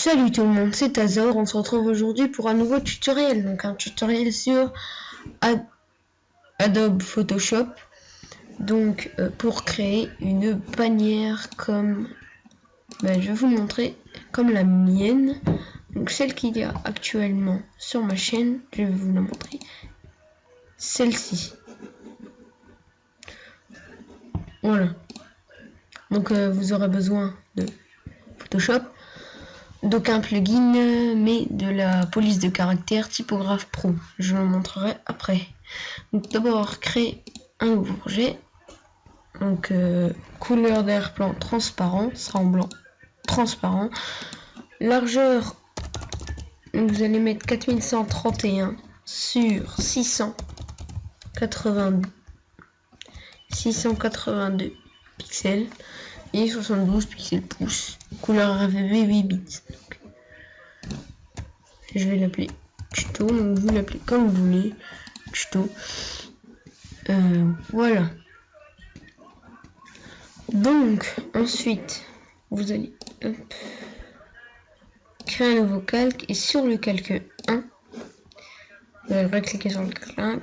Salut tout le monde, c'est Azor. On se retrouve aujourd'hui pour un nouveau tutoriel. Donc un tutoriel sur Adobe Photoshop. Donc pour créer une bannière comme... je vais vous montrer comme la mienne. Donc celle qu'il y a actuellement sur ma chaîne. Je vais vous la montrer. Celle-ci. Voilà. Donc vous aurez besoin de Photoshop. D'aucun plugin, mais de la police de caractère Typographe Pro. Je vous le montrerai après. Donc d'abord créer un nouveau projet. Donc couleur d'arrière-plan transparent, sera en blanc transparent. Largeur, vous allez mettre 4131 sur 682 pixels et 72 pixels pouces. Couleur RGB 8 bits. Donc, je vais l'appeler tuto, donc vous l'appelez comme vous voulez, tuto. Voilà. Donc ensuite vous allez créer un nouveau calque et sur le calque 1, vous allez cliquer sur le calque 1,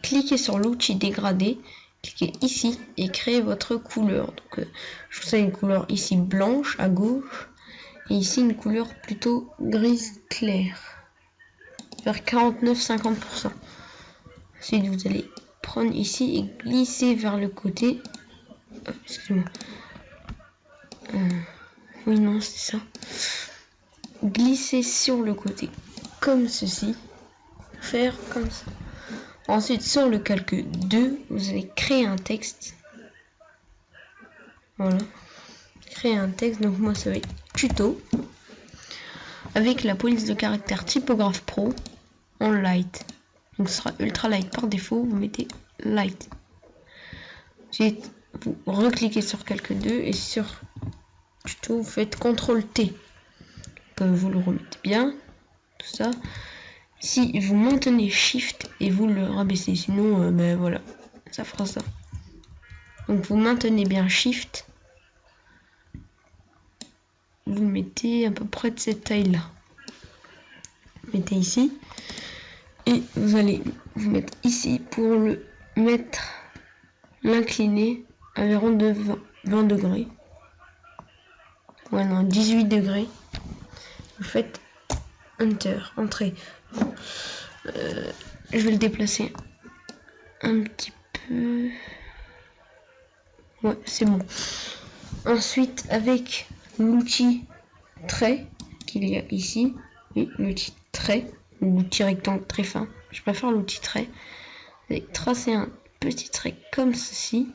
cliquez sur l'outil dégradé, cliquez ici et créez votre couleur. Donc je vous ai une couleur ici blanche à gauche et ici une couleur plutôt grise claire vers 49-50%. Ensuite vous allez prendre ici et glisser vers le côté. Excusez-moi. Oui, non, c'est ça. Glisser sur le côté comme ceci. Faire comme ça. Ensuite, sur le calque 2, vous allez créer un texte. Voilà. Créer un texte. Donc moi, ça va être tuto. Avec la police de caractère Typographe Pro en light. Donc ce sera ultra light par défaut. Vous mettez light. Ensuite, vous recliquez sur calque 2 et sur tuto, vous faites CTRL T. Vous le remettez bien. Tout ça. Si vous maintenez Shift et vous le rabaissez, sinon voilà, ça fera ça. Donc vous maintenez bien Shift, vous le mettez à peu près de cette taille là. Mettez ici et vous allez vous mettre ici pour le mettre, l'incliner à environ de 20 degrés. Ouais, non, 18 degrés. Vous faites Enter, entrée. Je vais le déplacer un petit peu. Ouais, c'est bon. Ensuite, avec l'outil trait qu'il y a ici, et l'outil trait, l'outil rectangle très fin, je préfère l'outil trait. Vous allez tracer un petit trait comme ceci.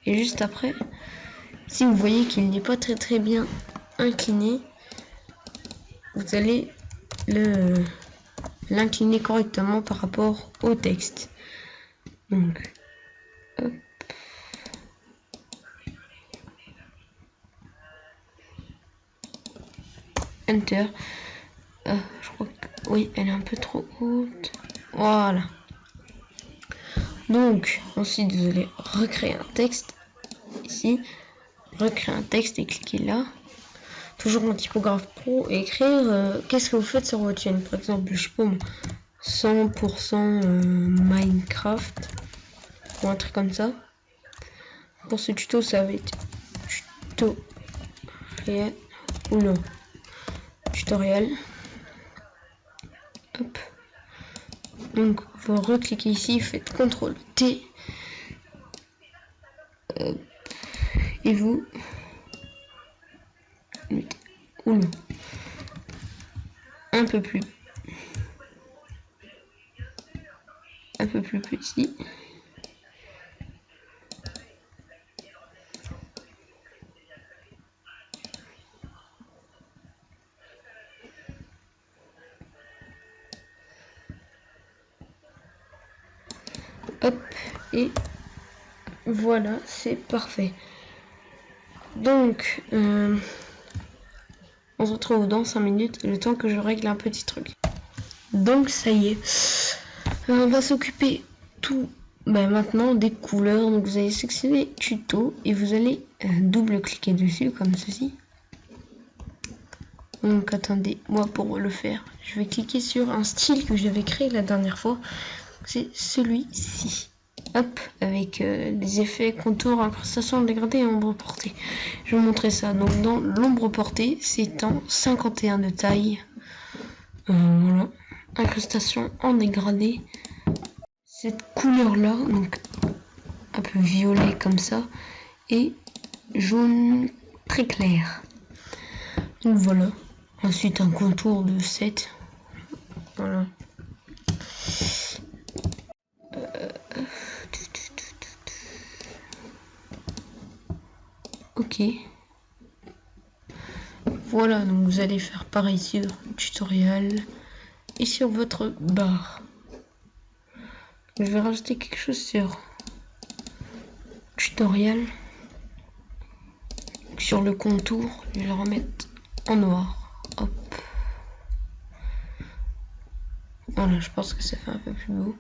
Et juste après, si vous voyez qu'il n'est pas très bien incliné, vous allez l'incliner correctement par rapport au texte. Donc hop. Enter. Je crois que oui, elle est un peu trop haute. Voilà. Donc ensuite vous allez recréer un texte ici, recréer un texte et cliquez là. Toujours en Typographe Pro et écrire qu'est-ce que vous faites sur votre chaîne. Par exemple, je sais pas, 100% Minecraft ou un truc comme ça. Pour ce tuto, ça va être tutoriel. Hop. Donc vous recliquez ici, faites CTRL T et vous mettez un peu plus petit. Hop, et voilà, c'est parfait. Donc on se retrouve dans 5 minutes, le temps que je règle un petit truc. Donc ça y est, on va s'occuper tout maintenant des couleurs. Donc vous allez sélectionner tuto et vous allez double cliquer dessus comme ceci. Donc attendez, moi pour le faire, je vais cliquer sur un style que j'avais créé la dernière fois. C'est celui-ci. Hop, avec les effets, contours, incrustation, dégradé et ombre portée. Je vais vous montrer ça. Donc dans l'ombre portée, c'est en 51 de taille. Voilà. Incrustation en dégradé. Cette couleur là, donc un peu violet comme ça, et jaune très clair. Donc voilà. Ensuite un contour de 7. Voilà. Ok. Voilà, donc vous allez faire pareil sur tutoriel et sur votre barre. Je vais rajouter quelque chose sur tutoriel. Sur le contour, je vais le remettre en noir. Hop. Voilà, je pense que ça fait un peu plus beau.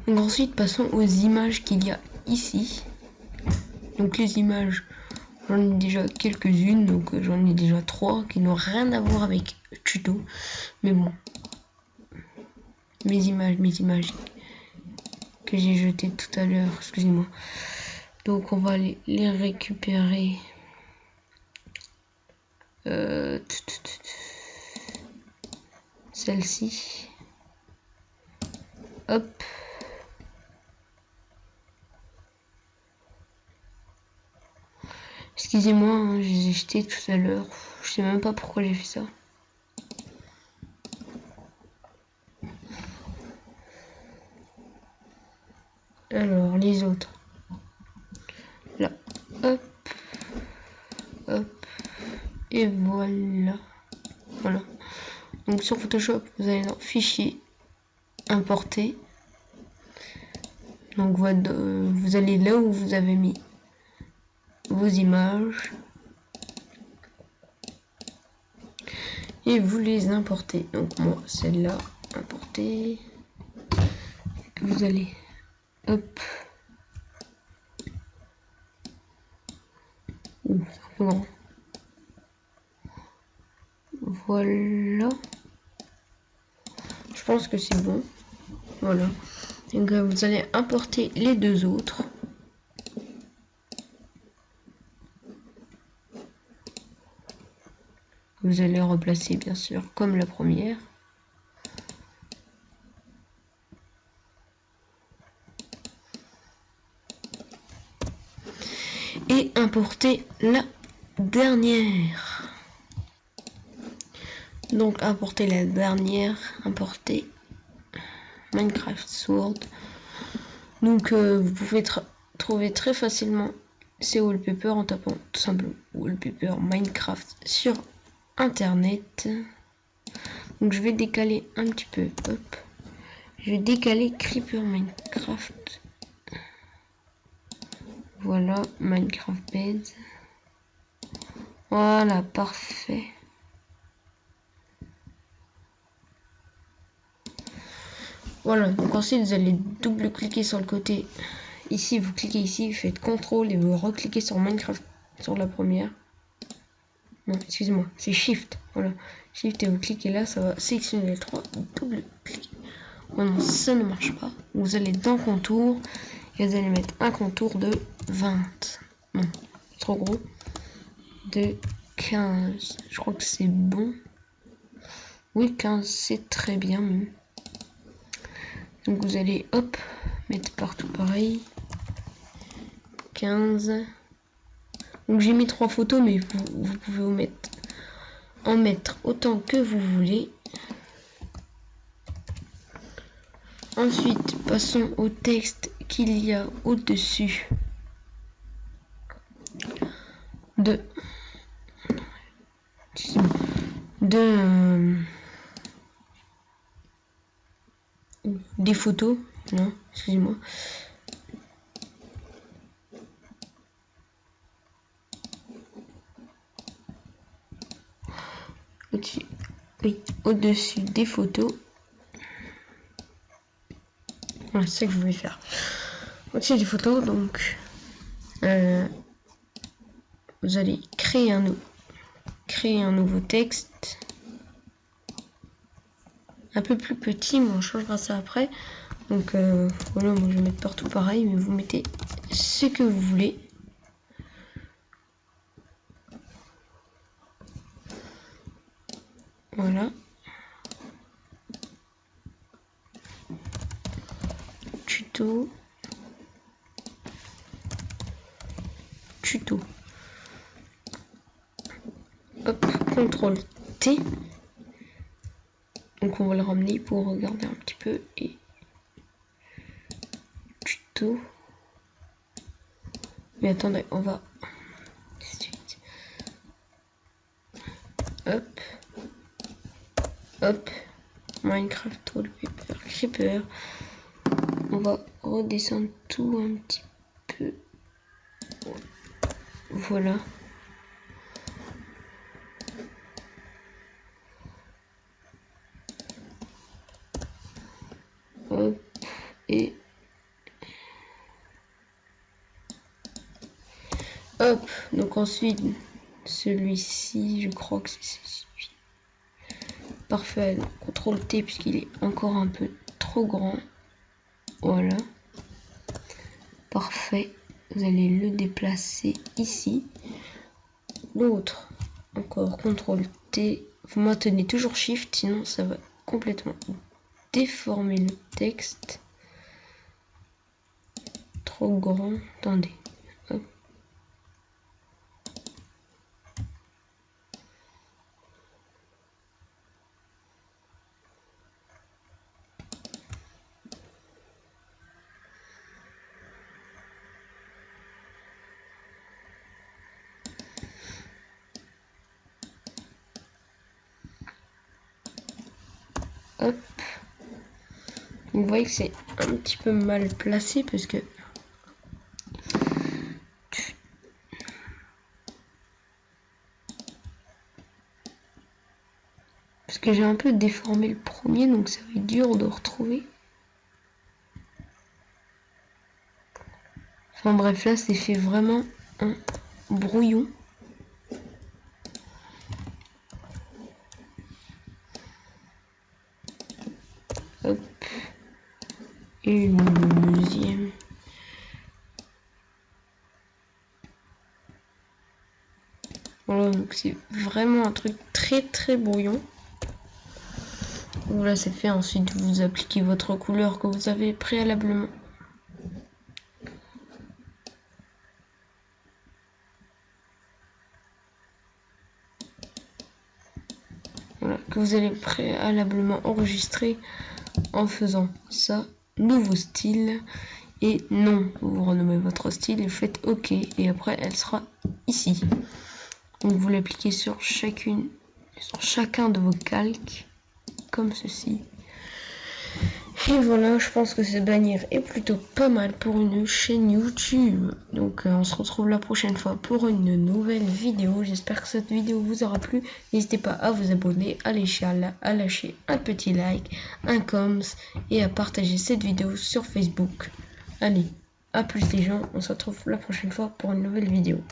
Donc ensuite, passons aux images qu'il y a ici. Donc les images, j'en ai déjà quelques-unes, donc j'en ai déjà 3 qui n'ont rien à voir avec tuto. Mais bon, mes images que j'ai jetées tout à l'heure, excusez-moi. Donc on va les récupérer. Celle-ci. Hop. Excusez-moi, hein, je les ai jetés tout à l'heure. Je sais même pas pourquoi j'ai fait ça. Alors, les autres. Là. Hop. Hop. Et voilà. Voilà. Donc sur Photoshop, vous allez dans Fichier, Importer. Donc vous allez là où vous avez mis vos images. Et vous les importez. Donc moi, celle-là, importer. Vous allez, hop. C'est un peu grand. Voilà. Je pense que c'est bon. Voilà. Donc vous allez importer les deux autres. Vous allez replacer bien sûr comme la première. Et importer la dernière. Donc importer la dernière, importer Minecraft Sword. Donc vous pouvez trouver très facilement ces wallpapers en tapant tout simplement wallpaper Minecraft sur internet. Donc je vais décaler un petit peu, hop. Je vais décaler Creeper Minecraft. Voilà, Minecraft Base. Voilà, parfait. Voilà, donc ensuite vous allez double-cliquer sur le côté. Ici, vous cliquez ici, vous faites CTRL et vous recliquez sur Minecraft, sur la première. Non, excusez-moi, c'est Shift. Voilà, Shift et vous cliquez là, ça va sélectionner les 3. Double-clic. Oh non, ça ne marche pas. Vous allez dans Contour et vous allez mettre un contour de 20. Non, trop gros. De 15. Je crois que c'est bon. Oui, 15, c'est très bien même. Donc vous allez hop mettre partout pareil. 15. Donc j'ai mis 3 photos, mais vous pouvez en mettre autant que vous voulez. Ensuite, passons au texte qu'il y a au-dessus des photos. Non, excusez-moi. Au-dessus des photos. Voilà, c'est ça que je voulais faire. Au-dessus des photos, donc vous allez créer un créer un nouveau texte. Un peu plus petit, mais on changera ça après. Donc voilà, moi je vais mettre partout pareil, mais vous mettez ce que vous voulez. Voilà. Tuto. Tuto. Hop, CTRL T. Donc on va le ramener pour regarder un petit peu. Et tuto. Mais attendez, on va... Hop. Hop. Minecraft Wallpaper Creeper. On va redescendre tout un petit peu. Voilà. Hop. Et hop. Donc ensuite, celui-ci, je crois que c'est celui-ci. Parfait. CTRL T puisqu'il est encore un peu trop grand. Voilà. Parfait. Vous allez le déplacer ici. L'autre, encore CTRL T. Vous maintenez toujours Shift, sinon ça va complètement déformer le texte. Trop grand. Attendez. Hop. Hop. Vous voyez que c'est un petit peu mal placé parce que j'ai un peu déformé le premier, donc ça va être dur de retrouver. Enfin bref, là c'est fait vraiment un brouillon. Hop. Et le deuxième. Voilà, donc c'est vraiment un truc très brouillon. Voilà, c'est fait. Ensuite, vous appliquez votre couleur que vous avez préalablement. Voilà, que vous allez préalablement enregistrer en faisant ça. Nouveau style. Et non, vous renommez votre style et faites OK. Et après, elle sera ici. Donc vous l'appliquez sur chacun de vos calques. Comme ceci. Et voilà, je pense que cette bannière est plutôt pas mal pour une chaîne YouTube. Donc on se retrouve la prochaine fois pour une nouvelle vidéo. J'espère que cette vidéo vous aura plu. N'hésitez pas à vous abonner, à lâcher un petit like, un commentaire et à partager cette vidéo sur Facebook. Allez, à plus les gens, on se retrouve la prochaine fois pour une nouvelle vidéo.